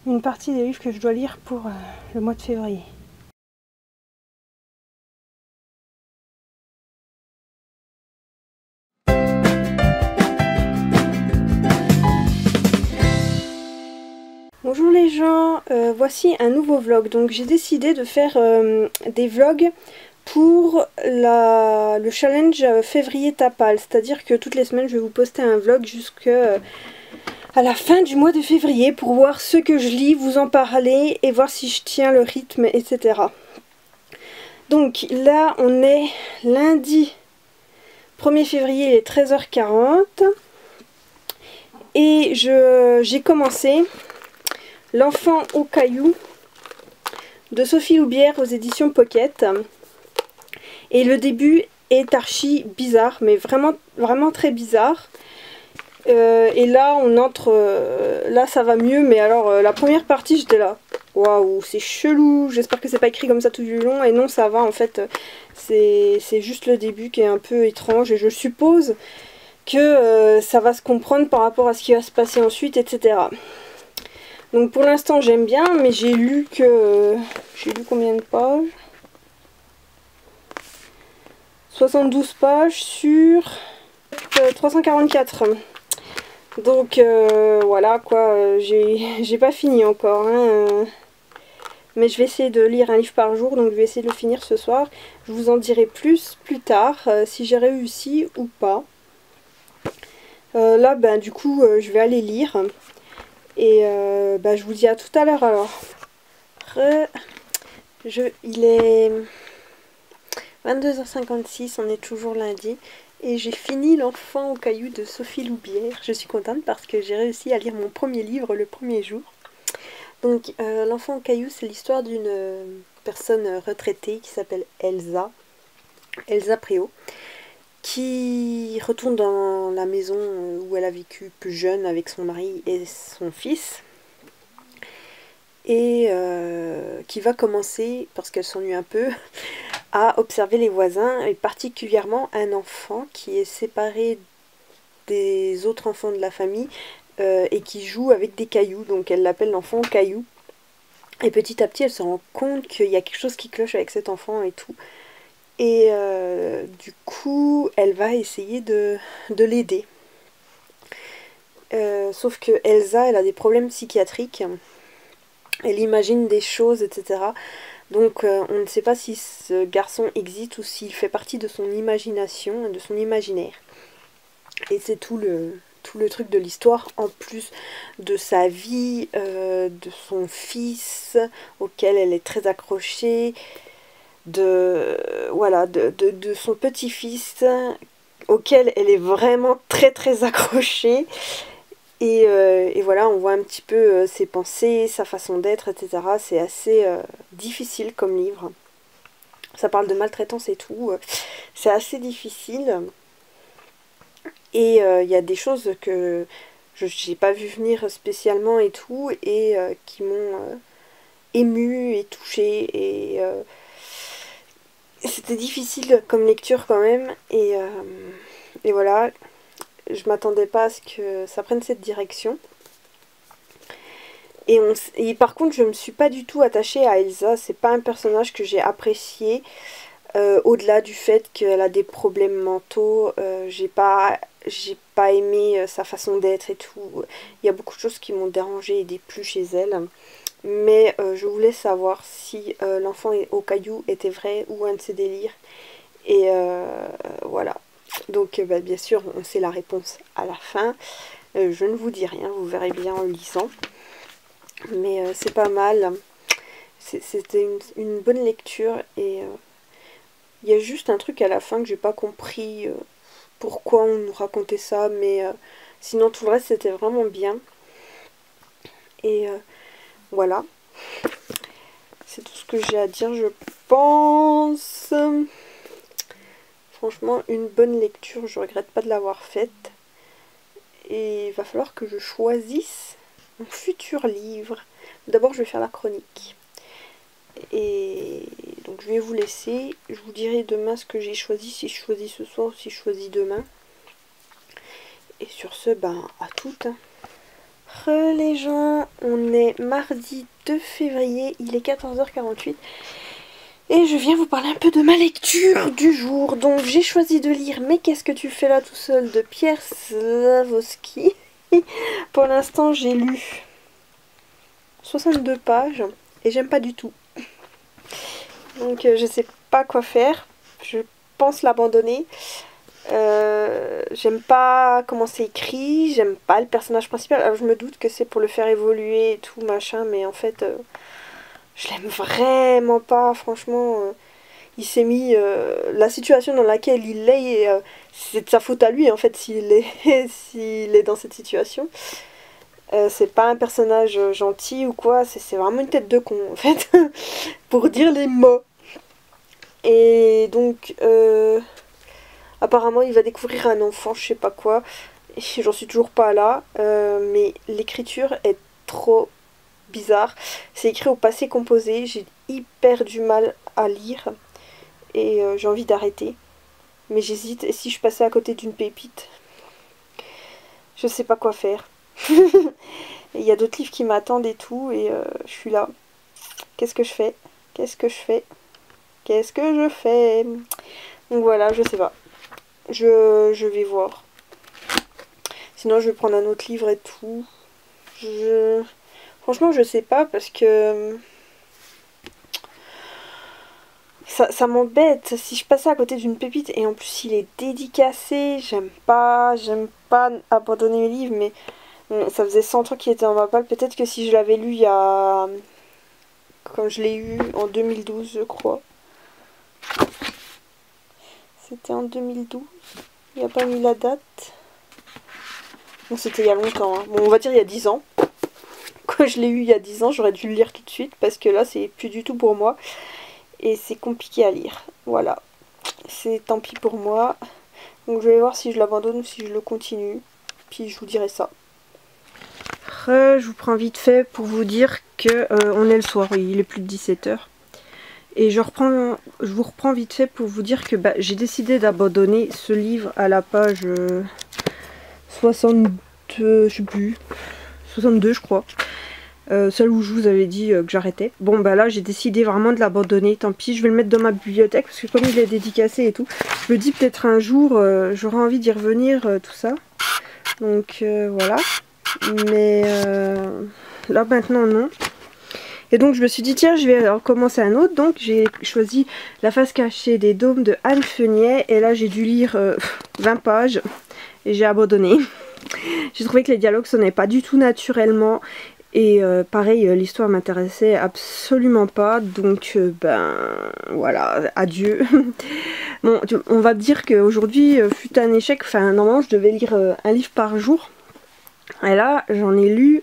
une partie des livres que je dois lire pour le mois de février. Bonjour les gens, voici un nouveau vlog. Donc j'ai décidé de faire des vlogs pour le challenge février Tapal. C'est-à-dire que toutes les semaines je vais vous poster un vlog jusqu'à la fin du mois de février pour voir ce que je lis, vous en parler et voir si je tiens le rythme, etc. Donc là on est lundi 1er février, il est 13h40 et j'ai commencé L'enfant au caillou de Sophie Loubière aux éditions Pocket. Et le début est archi bizarre, mais vraiment, vraiment très bizarre. Et là, on entre... là, ça va mieux, mais alors, la première partie, j'étais là. Waouh, c'est chelou, j'espère que c'est pas écrit comme ça tout du long. Et non, ça va, en fait, c'est juste le début qui est un peu étrange. Et je suppose que ça va se comprendre par rapport à ce qui va se passer ensuite, etc. Donc pour l'instant j'aime bien, mais j'ai lu combien de pages? 72 pages sur 344. Donc voilà quoi, j'ai pas fini encore. Hein, mais je vais essayer de lire un livre par jour, donc je vais essayer de le finir ce soir. Je vous en dirai plus tard, si j'ai réussi ou pas. Là ben du coup je vais aller lire. Et je vous dis à tout à l'heure alors. Il est 22h56, on est toujours lundi. Et j'ai fini L'enfant au caillou de Sophie Loubière. Je suis contente parce que j'ai réussi à lire mon premier livre le premier jour. Donc L'enfant au caillou, c'est l'histoire d'une personne retraitée qui s'appelle Elsa Préau, qui retourne dans la maison où elle a vécu plus jeune avec son mari et son fils, et qui va commencer, parce qu'elle s'ennuie un peu, à observer les voisins, et particulièrement un enfant qui est séparé des autres enfants de la famille et qui joue avec des cailloux, donc elle l'appelle l'enfant caillou. Et petit à petit elle se rend compte qu'il y a quelque chose qui cloche avec cet enfant et tout. Et du coup, elle va essayer de l'aider. Sauf que Elsa, elle a des problèmes psychiatriques. Elle imagine des choses, etc. Donc on ne sait pas si ce garçon existe ou s'il fait partie de son imagination, de son imaginaire. Et c'est tout le truc de l'histoire, en plus de sa vie, de son fils, auquel elle est très accrochée, de son petit-fils auquel elle est vraiment très très accrochée, et voilà, on voit un petit peu ses pensées, sa façon d'être, etc. C'est assez difficile comme livre, ça parle de maltraitance et tout, c'est assez difficile, et il y a des choses que j'ai pas vu venir spécialement et tout, et qui m'ont émue et touchée, et c'était difficile comme lecture quand même, et voilà, je m'attendais pas à ce que ça prenne cette direction. Et par contre, je me suis pas du tout attachée à Elsa, c'est pas un personnage que j'ai apprécié, au-delà du fait qu'elle a des problèmes mentaux, j'ai pas aimé sa façon d'être et tout. Il y a beaucoup de choses qui m'ont dérangée et déplu chez elle. Mais je voulais savoir si L'enfant au caillou était vrai ou un de ses délires. Et voilà. Donc bien sûr, on sait la réponse à la fin. Je ne vous dis rien, vous verrez bien en lisant. Mais c'est pas mal. C'était une bonne lecture. Et il y a juste un truc à la fin que j'ai pas compris. Pourquoi on nous racontait ça. Mais sinon tout le reste c'était vraiment bien. Et voilà. C'est tout ce que j'ai à dire, je pense. Franchement, une bonne lecture, je regrette pas de l'avoir faite. Et il va falloir que je choisisse mon futur livre. D'abord, je vais faire la chronique. Et donc, je vais vous laisser. Je vous dirai demain ce que j'ai choisi, si je choisis ce soir ou si je choisis demain. Et sur ce, ben, à toutes. Les gens, on est mardi 2 février, il est 14h48 et je viens vous parler un peu de ma lecture du jour. Donc j'ai choisi de lire Mais qu'est-ce que tu fais là tout seul de Pierre Slawski. Pour l'instant j'ai lu 62 pages et j'aime pas du tout. Donc je sais pas quoi faire, je pense l'abandonner. J'aime pas comment c'est écrit, j'aime pas le personnage principal. Alors je me doute que c'est pour le faire évoluer et tout machin, mais en fait je l'aime vraiment pas. Franchement, il s'est mis la situation dans laquelle il est, c'est de sa faute à lui en fait s'il est s'il est dans cette situation. C'est pas un personnage gentil ou quoi, c'est vraiment une tête de con en fait pour dire les mots. Et donc apparemment il va découvrir un enfant, je sais pas quoi, j'en suis toujours pas là, mais l'écriture est trop bizarre, c'est écrit au passé composé, j'ai hyper du mal à lire, et j'ai envie d'arrêter, mais j'hésite, et si je passais à côté d'une pépite, je sais pas quoi faire. Il y a d'autres livres qui m'attendent et tout, et je suis là, qu'est-ce que je fais? Qu'est-ce que je fais? Qu'est-ce que je fais? Donc voilà, je sais pas. Je vais voir. Sinon, je vais prendre un autre livre et tout. Franchement, je sais pas parce que ça m'embête. Si je passais à côté d'une pépite et en plus il est dédicacé, j'aime pas abandonner mes livres, mais ça faisait 100 ans qu'il était dans ma palle. Peut-être que si je l'avais lu il y a... Quand je l'ai eu en 2012, je crois. C'était en 2012. Il n'y a pas mis la date. Bon, c'était il y a longtemps. Hein. Bon, on va dire il y a 10 ans. Quand je l'ai eu il y a 10 ans, j'aurais dû le lire tout de suite. Parce que là, c'est plus du tout pour moi. Et c'est compliqué à lire. Voilà. C'est tant pis pour moi. Donc je vais voir si je l'abandonne ou si je le continue. Puis je vous dirai ça. Je vous prends vite fait pour vous dire que on est le soir. Il est plus de 17 h. Et je vous reprends vite fait pour vous dire que j'ai décidé d'abandonner ce livre à la page 62, je sais plus, 62 je crois. Celle où je vous avais dit que j'arrêtais. Bon là j'ai décidé vraiment de l'abandonner, tant pis, je vais le mettre dans ma bibliothèque parce que comme il est dédicacé et tout, je me dis peut-être un jour j'aurai envie d'y revenir, tout ça. Donc voilà. Mais là maintenant non. Et donc je me suis dit tiens je vais recommencer un autre, donc j'ai choisi La face cachée des dômes de Anne Fenier, et là j'ai dû lire 20 pages et j'ai abandonné. J'ai trouvé que les dialogues sonnaient pas du tout naturellement, et pareil l'histoire m'intéressait absolument pas, donc voilà, adieu. Bon, on va dire qu'aujourd'hui fut un échec, enfin normalement je devais lire un livre par jour, et là j'en ai lu...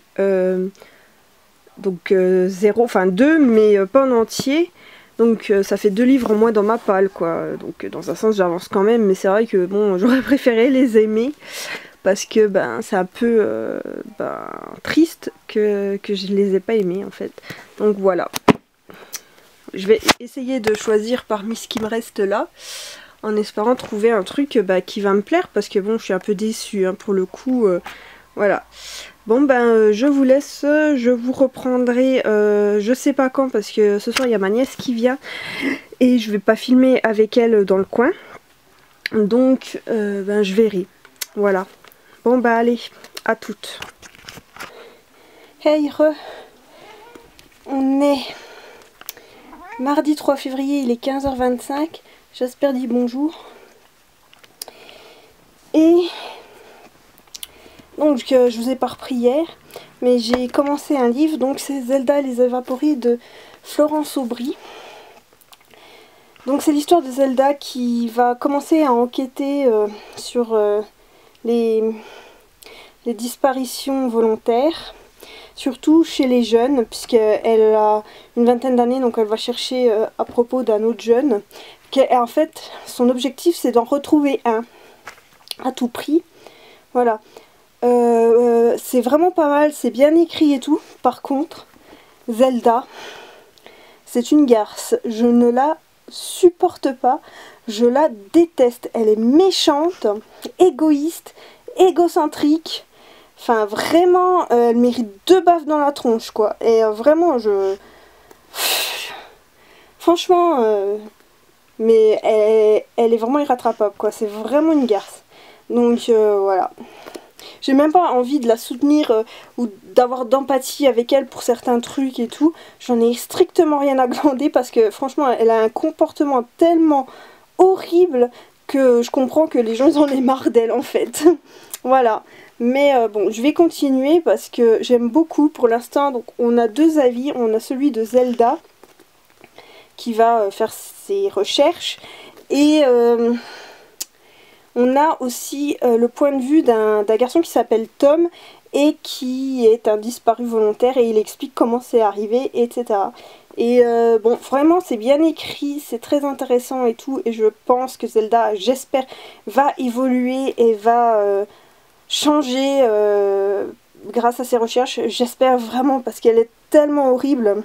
donc 2 mais pas en entier, donc ça fait 2 livres en moins dans ma palle quoi, donc dans un sens j'avance quand même, mais c'est vrai que bon j'aurais préféré les aimer parce que c'est un peu triste que je les ai pas aimés en fait. Donc voilà, je vais essayer de choisir parmi ce qui me reste là en espérant trouver un truc qui va me plaire, parce que bon je suis un peu déçue hein, pour le coup, voilà. Bon je vous laisse, je vous reprendrai je sais pas quand, parce que ce soir il y a ma nièce qui vient et je vais pas filmer avec elle dans le coin, donc je verrai, voilà. Bon allez, à toutes. Hey on est mardi 3 février, il est 15h25, j'espère dire bonjour. Et donc je vous ai pas repris hier, mais j'ai commencé un livre, donc c'est Zelda et les Évaporés de Florence Aubry. Donc c'est l'histoire de Zelda qui va commencer à enquêter sur les disparitions volontaires, surtout chez les jeunes, puisqu'elle a une vingtaine d'années, donc elle va chercher à propos d'un autre jeune. En fait, son objectif c'est d'en retrouver un à tout prix. Voilà. C'est vraiment pas mal, c'est bien écrit et tout. Par contre, Zelda, c'est une garce. Je ne la supporte pas, je la déteste. Elle est méchante, égoïste, égocentrique. Enfin, vraiment, elle mérite 2 baffes dans la tronche, quoi. Et vraiment, franchement, mais elle est vraiment irrattrapable, quoi. C'est vraiment une garce. Donc, voilà. J'ai même pas envie de la soutenir ou d'avoir d'empathie avec elle pour certains trucs et tout. J'en ai strictement rien à glander parce que, franchement, elle a un comportement tellement horrible que je comprends que les gens ils en aient marre d'elle, en fait. Voilà. Mais bon, je vais continuer parce que j'aime beaucoup pour l'instant. Donc on a 2 avis. On a celui de Zelda qui va faire ses recherches. Et on a aussi le point de vue d'un garçon qui s'appelle Tom et qui est un disparu volontaire et il explique comment c'est arrivé, etc. Et bon, vraiment c'est bien écrit, c'est très intéressant et tout. Et je pense que Zelda, j'espère, va évoluer et va changer grâce à ses recherches. J'espère vraiment parce qu'elle est tellement horrible.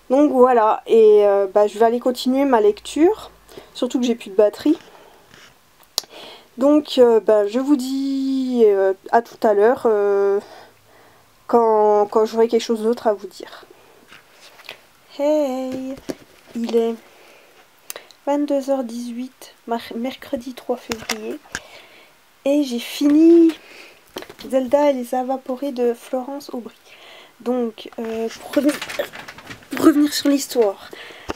Donc voilà, et bah, je vais aller continuer ma lecture. Surtout que j'ai plus de batterie. Donc bah, je vous dis à tout à l'heure quand j'aurai quelque chose d'autre à vous dire. Hey, il est 22h18, mercredi 3 février. Et j'ai fini Zelda et les Avaporés de Florence Aubry. Donc, pour revenir sur l'histoire,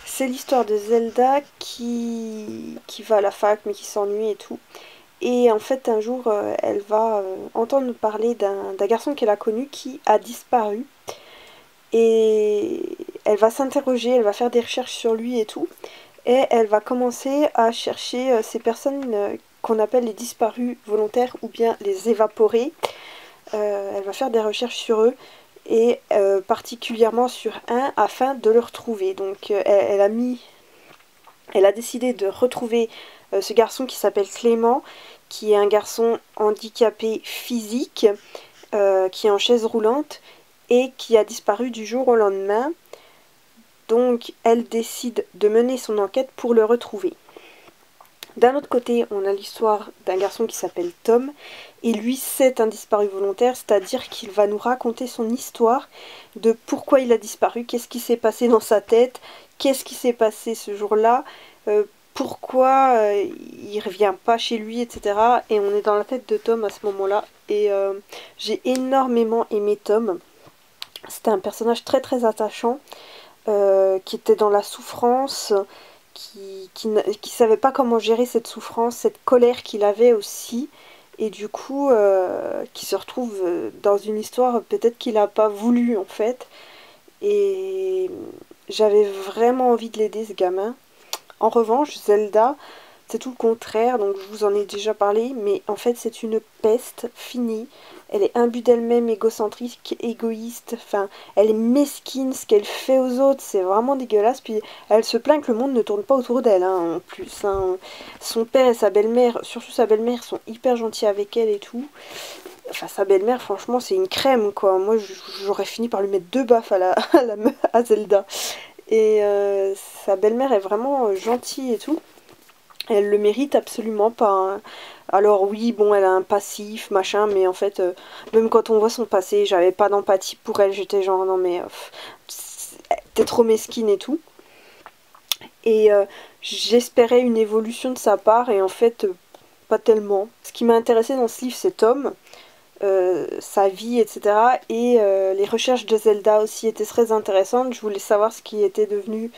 c'est l'histoire de Zelda qui va à la fac mais qui s'ennuie et tout. Et en fait, un jour, elle va entendre parler d'un garçon qu'elle a connu qui a disparu. Et elle va s'interroger, elle va faire des recherches sur lui et tout. Et elle va commencer à chercher ces personnes qu'on appelle les disparus volontaires ou bien les évaporés. Elle va faire des recherches sur eux et particulièrement sur un afin de le retrouver. Donc elle a décidé de retrouver ce garçon qui s'appelle Clément, qui est un garçon handicapé physique, qui est en chaise roulante et qui a disparu du jour au lendemain. Donc elle décide de mener son enquête pour le retrouver. D'un autre côté, on a l'histoire d'un garçon qui s'appelle Tom, et lui c'est un disparu volontaire, c'est-à-dire qu'il va nous raconter son histoire de pourquoi il a disparu, qu'est-ce qui s'est passé dans sa tête, qu'est-ce qui s'est passé ce jour-là, pourquoi il revient pas chez lui, etc. Et on est dans la tête de Tom à ce moment-là, et j'ai énormément aimé Tom. C'était un personnage très très attachant, qui était dans la souffrance, qui savait pas comment gérer cette souffrance, cette colère qu'il avait aussi, et du coup qui se retrouve dans une histoire peut-être qu'il n'a pas voulu en fait, et j'avais vraiment envie de l'aider ce gamin. En revanche, Zelda, c'est tout le contraire, donc je vous en ai déjà parlé, mais en fait c'est une peste finie. Elle est imbue d'elle-même, égocentrique, égoïste, enfin, elle est mesquine, ce qu'elle fait aux autres, c'est vraiment dégueulasse. Puis elle se plaint que le monde ne tourne pas autour d'elle, hein, en plus. Hein. Son père et sa belle-mère, surtout sa belle-mère, sont hyper gentils avec elle et tout. Enfin, sa belle-mère, franchement, c'est une crème, quoi. Moi, j'aurais fini par lui mettre 2 baffes à Zelda. Et sa belle-mère est vraiment gentille et tout. Elle le mérite absolument pas. Hein. Alors oui, bon, elle a un passif, machin, mais en fait, même quand on voit son passé, j'avais pas d'empathie pour elle. J'étais genre, non mais, t'es trop mesquine et tout. Et j'espérais une évolution de sa part, et en fait, pas tellement. Ce qui m'a intéressé dans ce livre, c'est Tom, sa vie, etc. Et les recherches de Zelda aussi étaient très intéressantes. Je voulais savoir ce qui était devenu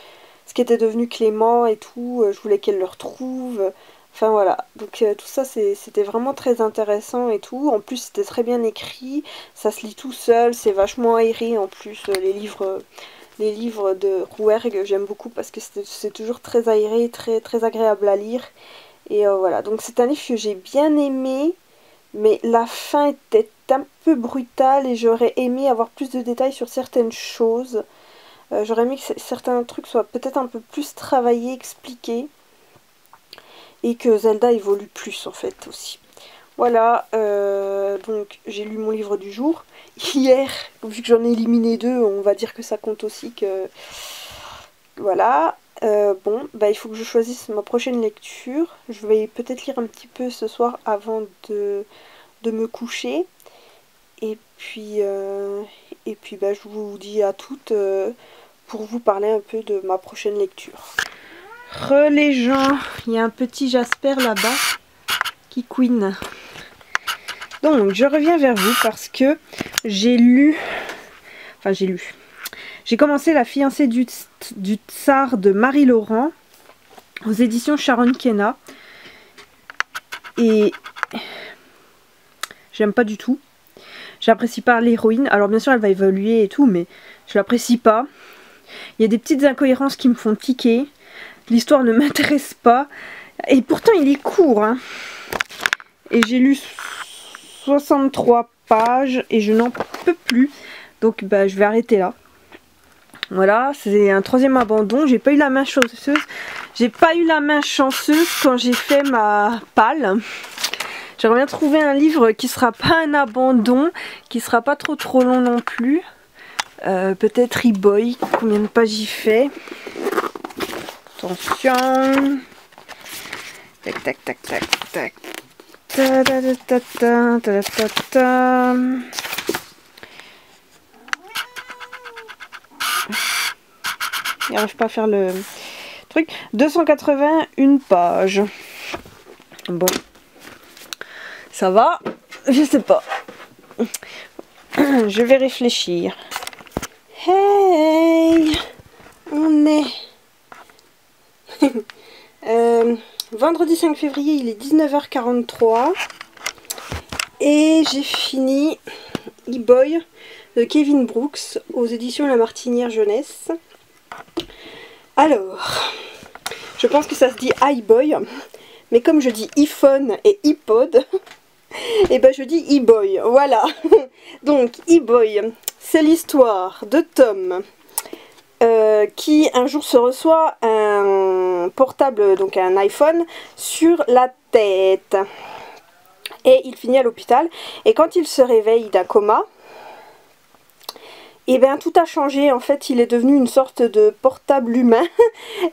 Clément et tout. Je voulais qu'elle le retrouve. Enfin voilà, donc tout ça c'était vraiment très intéressant et tout. En plus c'était très bien écrit, ça se lit tout seul, c'est vachement aéré en plus. Les livres de Rouergue j'aime beaucoup parce que c'est toujours très aéré, très agréable à lire. Et voilà, donc c'est un livre que j'ai bien aimé, mais la fin était un peu brutale et j'aurais aimé avoir plus de détails sur certaines choses. J'aurais aimé que certains trucs soient peut-être un peu plus travaillés, expliqués. Et que Zelda évolue plus en fait aussi. Voilà, donc j'ai lu mon livre du jour. Hier, vu que j'en ai éliminé 2, on va dire que ça compte aussi que... Voilà. Bon, bah il faut que je choisisse ma prochaine lecture. Je vais peut-être lire un petit peu ce soir avant de me coucher. puis bah, je vous dis à toutes pour vous parler un peu de ma prochaine lecture. Les gens, il y a un petit Jasper là-bas qui couine. Donc je reviens vers vous parce que j'ai commencé La fiancée du tsar de Marie Laurent aux éditions Sharon Kena. Et j'aime pas du tout. J'apprécie pas l'héroïne. Alors bien sûr elle va évoluer et tout, mais je l'apprécie pas. Il y a des petites incohérences qui me font tiquer. L'histoire ne m'intéresse pas. Et pourtant il est court, hein. Et j'ai lu 63 pages et je n'en peux plus. Donc bah, je vais arrêter là. Voilà, c'est un troisième abandon. J'ai pas eu la main chanceuse. J'ai pas eu la main chanceuse quand j'ai fait ma palle. J'aimerais bien trouver un livre qui sera pas un abandon, qui sera pas trop long non plus. Peut-être E-Boy. Combien de pages j'y fais? Attention. Tac tac tac tac tac. Ta ta ta ta ta ta ta. J'arrive pas à faire le truc. 281 pages. Bon. Ça va? Je sais pas. Je vais réfléchir. Hey! On est... vendredi 5 février, il est 19h43. Et j'ai fini E-Boy de Kevin Brooks aux éditions La Martinière Jeunesse. Alors, je pense que ça se dit iBoy, mais comme je dis iPhone et iPod, et ben je dis E-Boy, voilà. Donc E-Boy, c'est l'histoire de Tom qui un jour se reçoit un portable, donc un iPhone, sur la tête. Et il finit à l'hôpital, et quand il se réveille d'un coma, et bien tout a changé. En fait il est devenu une sorte de portable humain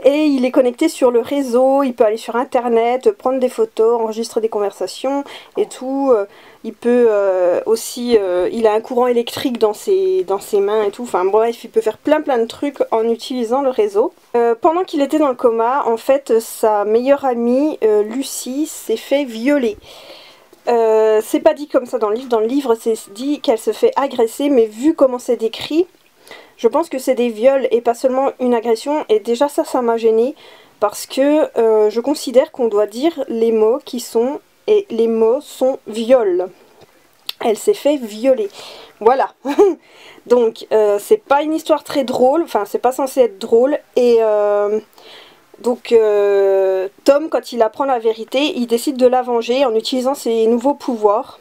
et il est connecté sur le réseau, il peut aller sur internet, prendre des photos, enregistrer des conversations et tout. Il peut aussi, il a un courant électrique dans ses mains et tout, enfin bref, il peut faire plein de trucs en utilisant le réseau. Pendant qu'il était dans le coma, en fait sa meilleure amie Lucie s'est fait violer. C'est pas dit comme ça dans le livre c'est dit qu'elle se fait agresser, mais vu comment c'est décrit, je pense que c'est des viols et pas seulement une agression, et déjà ça m'a gênée, parce que je considère qu'on doit dire les mots qui sont, et les mots sont viol. Elle s'est fait violer, voilà. Donc c'est pas une histoire très drôle, enfin c'est pas censé être drôle, et... donc Tom, quand il apprend la vérité, il décide de la venger en utilisant ses nouveaux pouvoirs.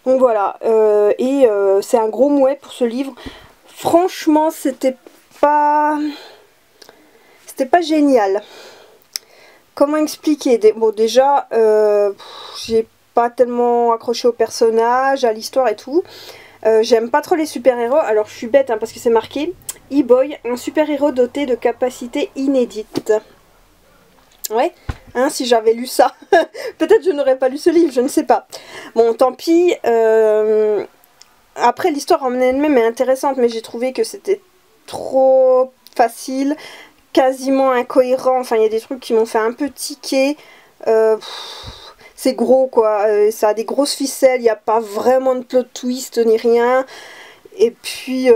Donc voilà, c'est un gros mouet pour ce livre. Franchement, c'était pas génial. Comment expliquer? Bon, déjà, j'ai pas tellement accroché au personnage, à l'histoire et tout. J'aime pas trop les super-héros, alors je suis bête hein, parce que c'est marqué E-Boy, un super-héros doté de capacités inédites. Ouais, hein, si j'avais lu ça, peut-être je n'aurais pas lu ce livre, je ne sais pas. Bon, tant pis. Après, l'histoire en elle-même est intéressante, mais j'ai trouvé que c'était trop facile, quasiment incohérent. Enfin, il y a des trucs qui m'ont fait un peu tiquer. C'est gros quoi, ça a des grosses ficelles, il n'y a pas vraiment de plot twist ni rien. Et puis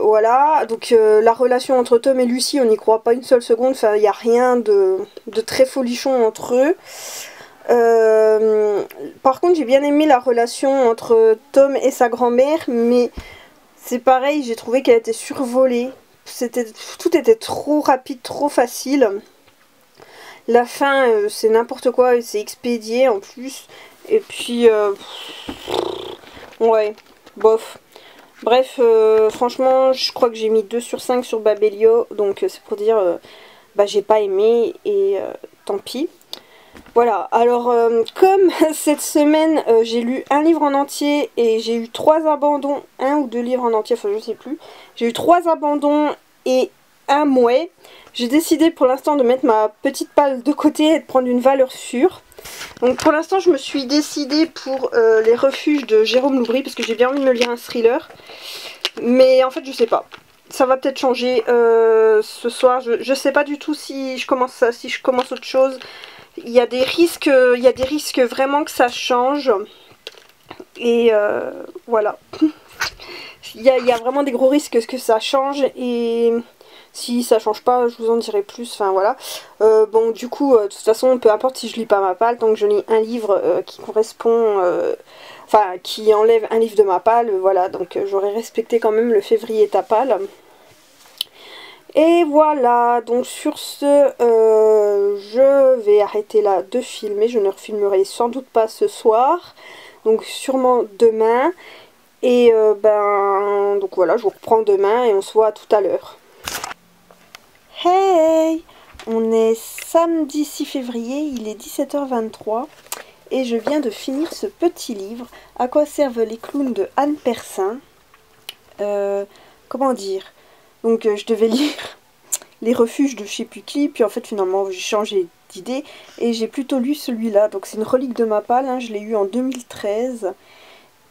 voilà, donc la relation entre Tom et Lucie, on n'y croit pas une seule seconde, enfin il n'y a rien de très folichon entre eux. Par contre j'ai bien aimé la relation entre Tom et sa grand-mère, mais c'est pareil, j'ai trouvé qu'elle était survolée. Tout était trop rapide, trop facile. La fin, c'est n'importe quoi, c'est expédié en plus. Et puis, ouais, bof. Bref, franchement, je crois que j'ai mis 2 sur 5 sur Babelio. Donc, c'est pour dire, bah, j'ai pas aimé et tant pis. Voilà, alors, comme cette semaine, j'ai lu un livre en entier et j'ai eu 3 abandons, 1 ou 2 livres en entier, enfin, je sais plus. J'ai eu 3 abandons et un mouet. J'ai décidé pour l'instant de mettre ma petite palle de côté et de prendre une valeur sûre. Donc pour l'instant je me suis décidée pour Les Refuges de Jérôme Loubry parce que j'ai bien envie de me lire un thriller. Mais en fait je sais pas. Ça va peut-être changer ce soir. Je sais pas du tout si je commence ça, si je commence autre chose. Il y a des risques vraiment que ça change. Et voilà. Il y a vraiment des gros risques que ça change. Et si ça change pas, je vous en dirai plus. Enfin voilà. Bon du coup, de toute façon, peu importe si je lis pas ma palle, tant que je lis un livre qui correspond... Enfin, qui enlève un livre de ma palle, voilà. Donc j'aurais respecté quand même le février ta palle. Et voilà, donc sur ce, je vais arrêter là de filmer. Je ne refilmerai sans doute pas ce soir. Donc sûrement demain. Et donc voilà, je vous reprends demain et on se voit tout à l'heure. Hey! On est samedi 6 février, il est 17h23 et je viens de finir ce petit livre. À quoi servent les clowns de Anne Persin. Comment dire? Donc je devais lire Les Refuges de je sais plus qui, puis en fait finalement j'ai changé d'idée et j'ai plutôt lu celui-là. Donc c'est une relique de ma palle, hein, je l'ai eu en 2013.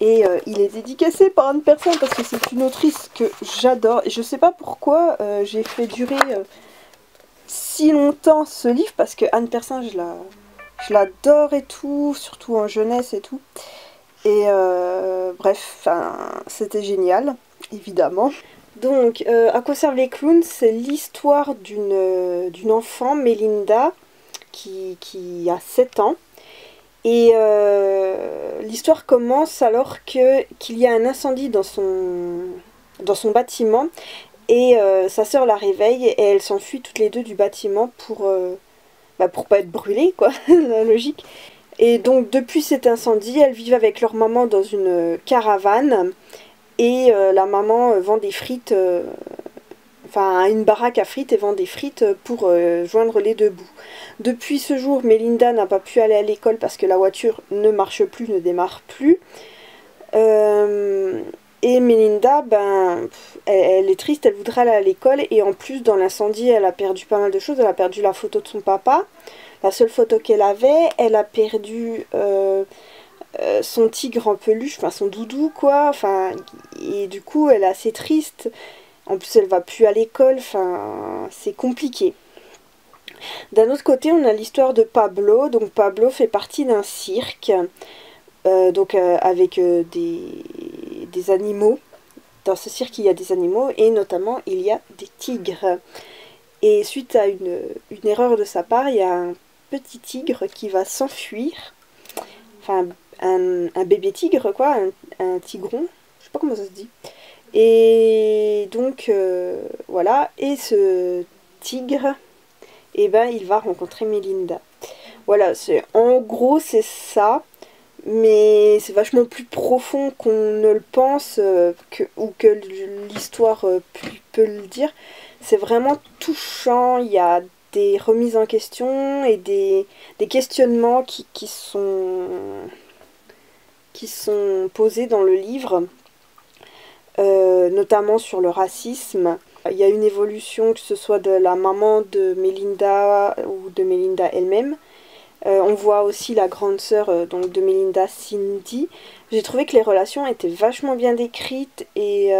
Et il est dédicacé par Anne Persin parce que c'est une autrice que j'adore. Et je sais pas pourquoi j'ai fait durer si longtemps ce livre. Parce que Anne Persin, je l'adore et tout. Surtout en jeunesse et tout. Et bref, c'était génial, évidemment. Donc, à quoi servent les clowns? C'est l'histoire d'une enfant, Mélinda, qui a 7 ans. Et l'histoire commence alors qu'il y a un incendie dans son bâtiment et sa sœur la réveille et elles s'enfuient toutes les deux du bâtiment pour pas être brûlées, quoi, la logique. Et donc depuis cet incendie, elles vivent avec leur maman dans une caravane et la maman vend des frites, enfin une baraque à frites et vend des frites pour joindre les deux bouts. Depuis ce jour, Mélinda n'a pas pu aller à l'école parce que la voiture ne marche plus, ne démarre plus. Et Mélinda, elle est triste, elle voudrait aller à l'école et en plus dans l'incendie, elle a perdu pas mal de choses. Elle a perdu la photo de son papa, la seule photo qu'elle avait. Elle a perdu son tigre en peluche, enfin son doudou quoi. Enfin, et du coup, elle est assez triste. En plus, elle va plus à l'école, enfin, c'est compliqué. D'un autre côté, on a l'histoire de Pablo. Donc Pablo fait partie d'un cirque, avec des animaux. Dans ce cirque, il y a des animaux et notamment il y a des tigres. Et suite à une erreur de sa part, il y a un petit tigre qui va s'enfuir. Enfin, un bébé tigre, quoi, un tigron. Je sais pas comment ça se dit. Et donc, voilà. Et ce tigre, et il va rencontrer Mélinda. Voilà, en gros c'est ça, mais c'est vachement plus profond qu'on ne le pense, ou que l'histoire peut le dire. C'est vraiment touchant, il y a des remises en question et des questionnements qui sont posés dans le livre, notamment sur le racisme. Il y a une évolution, que ce soit de la maman de Mélinda ou de Mélinda elle-même. On voit aussi la grande sœur donc de Mélinda, Cindy. J'ai trouvé que les relations étaient vachement bien décrites et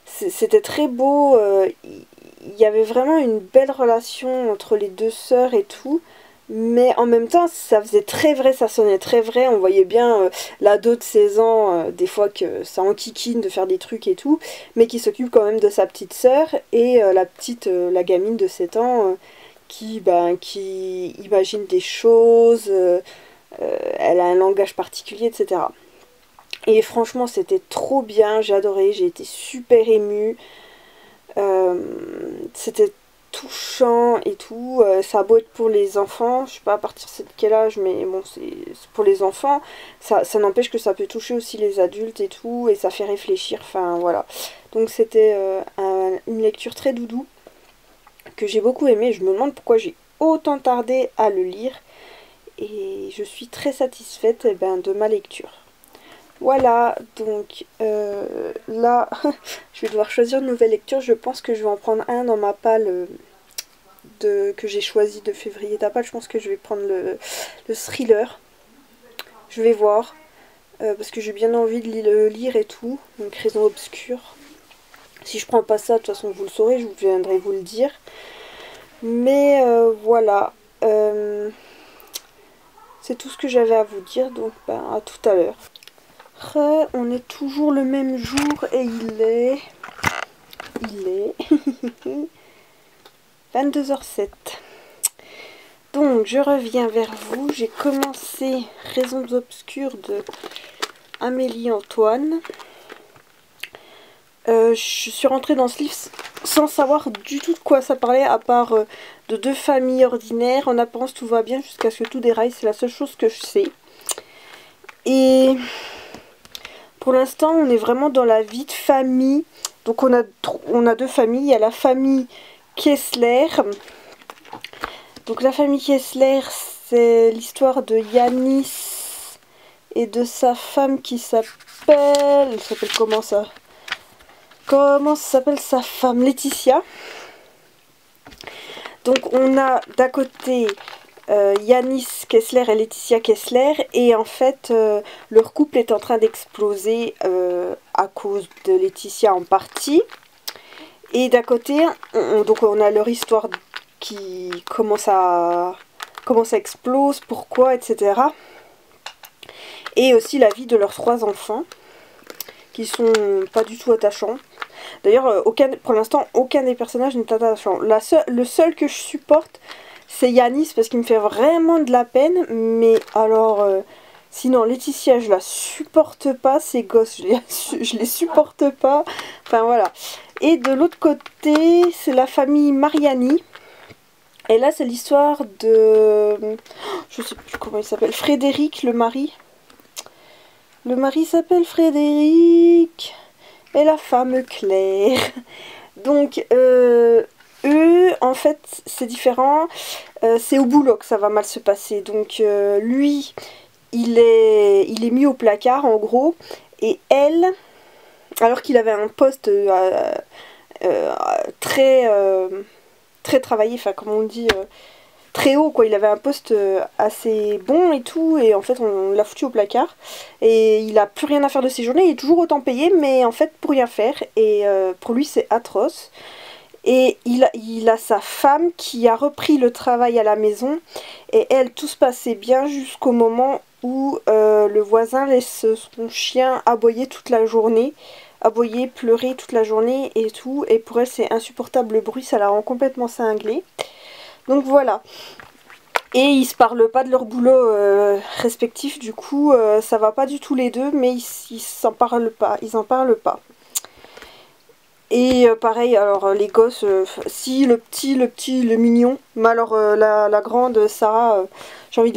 c'était très beau. Il y avait vraiment une belle relation entre les deux sœurs et tout. Mais en même temps, ça faisait très vrai, ça sonnait très vrai. On voyait bien l'ado de 16 ans, des fois que ça enquiquine de faire des trucs et tout, mais qui s'occupe quand même de sa petite sœur. Et la gamine de 7 ans, qui imagine des choses, elle a un langage particulier, etc. Et franchement, c'était trop bien, j'ai adoré, j'ai été super émue. C'était touchant et tout. Ça a beau être pour les enfants, je sais pas à partir de quel âge, mais bon, c'est pour les enfants. Ça n'empêche que ça peut toucher aussi les adultes et tout, et ça fait réfléchir, enfin voilà. Donc c'était une lecture très doudou, que j'ai beaucoup aimé. Je me demande pourquoi j'ai autant tardé à le lire, et je suis très satisfaite de ma lecture. Voilà, donc là, je vais devoir choisir une nouvelle lecture. Je pense que je vais en prendre un dans ma palle que j'ai choisi de février Tapal. Je pense que je vais prendre le thriller. Je vais voir. Parce que j'ai bien envie de le lire et tout. Donc Raison obscure. Si je prends pas ça, de toute façon vous le saurez, je viendrai vous le dire. Mais voilà. C'est tout ce que j'avais à vous dire. Donc à tout à l'heure. On est toujours le même jour et il est 22h07. Donc je reviens vers vous. J'ai commencé Raisons obscures de Amélie Antoine. Je suis rentrée dans ce livre sans savoir du tout de quoi ça parlait, à part de deux familles ordinaires. En apparence tout va bien jusqu'à ce que tout déraille, c'est la seule chose que je sais. Et pour l'instant on est vraiment dans la vie de famille. Donc on a deux familles, il y a la famille Kessler. Donc la famille Kessler, c'est l'histoire de Yanis et de sa femme qui s'appelle... Elle s'appelle comment ça? Comment s'appelle sa femme? Laetitia. Donc on a d'un côté Yanis Kessler et Laetitia Kessler, et en fait leur couple est en train d'exploser à cause de Laetitia en partie. Et d'un côté, donc on a leur histoire qui comment ça explose, pourquoi, etc. Et aussi la vie de leurs 3 enfants, qui sont pas du tout attachants. D'ailleurs, pour l'instant, aucun des personnages n'est attachant. Le seul que je supporte, c'est Yanis, parce qu'il me fait vraiment de la peine. Mais alors, sinon, Laetitia, je la supporte pas. Ces gosses, je les supporte pas. Enfin, voilà. Et de l'autre côté, c'est la famille Mariani. Et là, c'est l'histoire de... Je sais plus comment il s'appelle. Frédéric, le mari. Le mari s'appelle Frédéric. Et la femme Claire. Donc, eux, en fait, c'est différent. C'est au boulot que ça va mal se passer. Donc, lui, il est mis au placard, en gros. Et elle, alors qu'il avait un poste très travaillé, enfin, comme on dit... très haut, quoi. Il avait un poste assez bon et tout, et en fait on l'a foutu au placard et il a plus rien à faire de ses journées. Il est toujours autant payé, mais en fait pour rien faire, et pour lui c'est atroce. Et il a sa femme qui a repris le travail à la maison, et elle, tout se passait bien jusqu'au moment où le voisin laisse son chien aboyer toute la journée, aboyer, pleurer toute la journée et tout, et pour elle c'est insupportable, le bruit, ça la rend complètement cinglée. Donc voilà. Et ils se parlent pas de leur boulot respectif, du coup ça va pas du tout les deux, mais ils s'en parlent pas, ils en parlent pas. Et pareil, alors les gosses, si le petit, le mignon, mais alors la grande Sarah, j'ai envie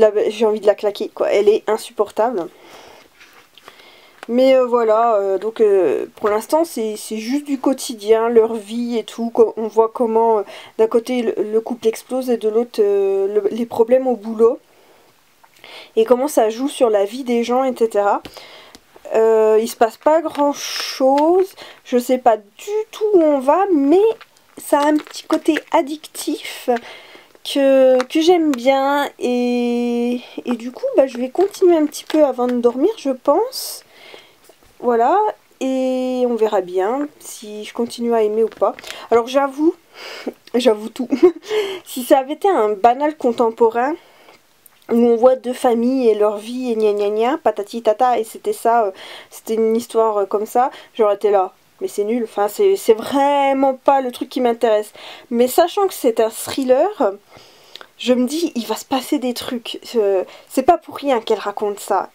de la claquer, quoi. Elle est insupportable. Mais voilà, donc pour l'instant c'est juste du quotidien, leur vie et tout. On voit comment d'un côté le couple explose et de l'autre les problèmes au boulot. Et comment ça joue sur la vie des gens, etc. Il se passe pas grand chose, je sais pas du tout où on va, mais ça a un petit côté addictif que j'aime bien. Et du coup bah, je vais continuer un petit peu avant de dormir, je pense. Voilà, et on verra bien si je continue à aimer ou pas. Alors j'avoue tout, si ça avait été un banal contemporain, où on voit deux familles et leur vie et gna gna gna, patati tata, et c'était ça, c'était une histoire comme ça, j'aurais été là. Mais c'est nul, enfin c'est vraiment pas le truc qui m'intéresse. Mais sachant que c'est un thriller, je me dis, il va se passer des trucs. C'est pas pour rien qu'elle raconte ça.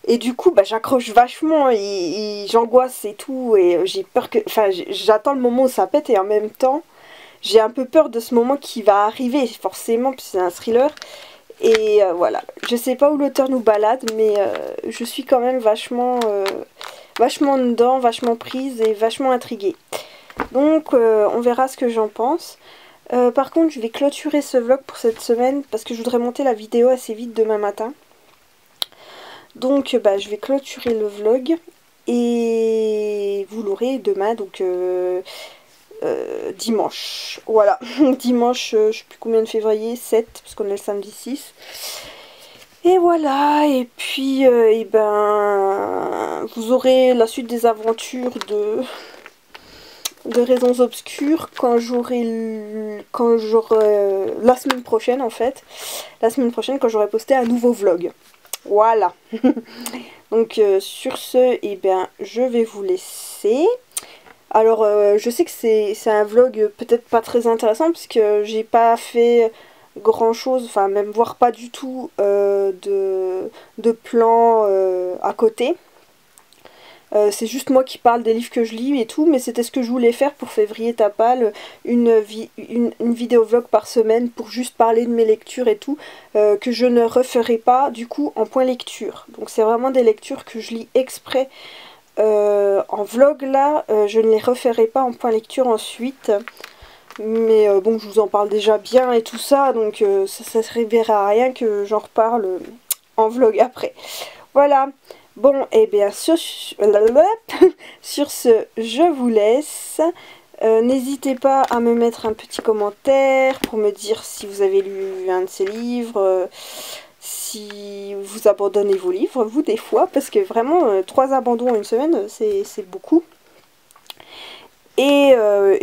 Et du coup bah, j'accroche vachement et j'angoisse et tout, et j'ai peur que... Enfin j'attends le moment où ça pète, et en même temps j'ai un peu peur de ce moment qui va arriver forcément, puisque c'est un thriller. Et voilà, je sais pas où l'auteur nous balade, mais je suis quand même vachement dedans, vachement prise et vachement intriguée. Donc on verra ce que j'en pense. Par contre je vais clôturer ce vlog pour cette semaine, parce que je voudrais monter la vidéo assez vite demain matin. Donc bah, je vais clôturer le vlog et vous l'aurez demain. Donc dimanche. Voilà, dimanche, je sais plus combien de février, 7, parce qu'on est le samedi 6. Et voilà, et puis, et ben, vous aurez la suite des aventures de Raisons Obscures quand j'aurai la semaine prochaine en fait. La semaine prochaine quand j'aurai posté un nouveau vlog. Voilà. Donc sur ce, et bien, je vais vous laisser. Alors je sais que c'est un vlog peut-être pas très intéressant puisque j'ai pas fait grand chose, enfin même voire pas du tout de plan à côté. C'est juste moi qui parle des livres que je lis et tout, mais c'était ce que je voulais faire pour Février Tapal, une vidéo vlog par semaine pour juste parler de mes lectures et tout, que je ne referai pas du coup en point lecture. Donc c'est vraiment des lectures que je lis exprès en vlog là, je ne les referai pas en point lecture ensuite. Mais bon, je vous en parle déjà bien et tout ça, donc ça servirait à rien que j'en reparle en vlog après. Voilà. Bon, et bien sur ce, je vous laisse. N'hésitez pas à me mettre un petit commentaire pour me dire si vous avez lu un de ces livres, si vous abandonnez vos livres, vous des fois, parce que vraiment 3 abandons en une semaine, c'est beaucoup. Et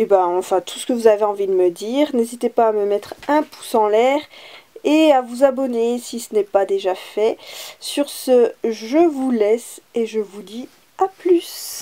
ben enfin tout ce que vous avez envie de me dire, n'hésitez pas à me mettre un pouce en l'air et à vous abonner si ce n'est pas déjà fait. Sur ce, je vous laisse et je vous dis à plus.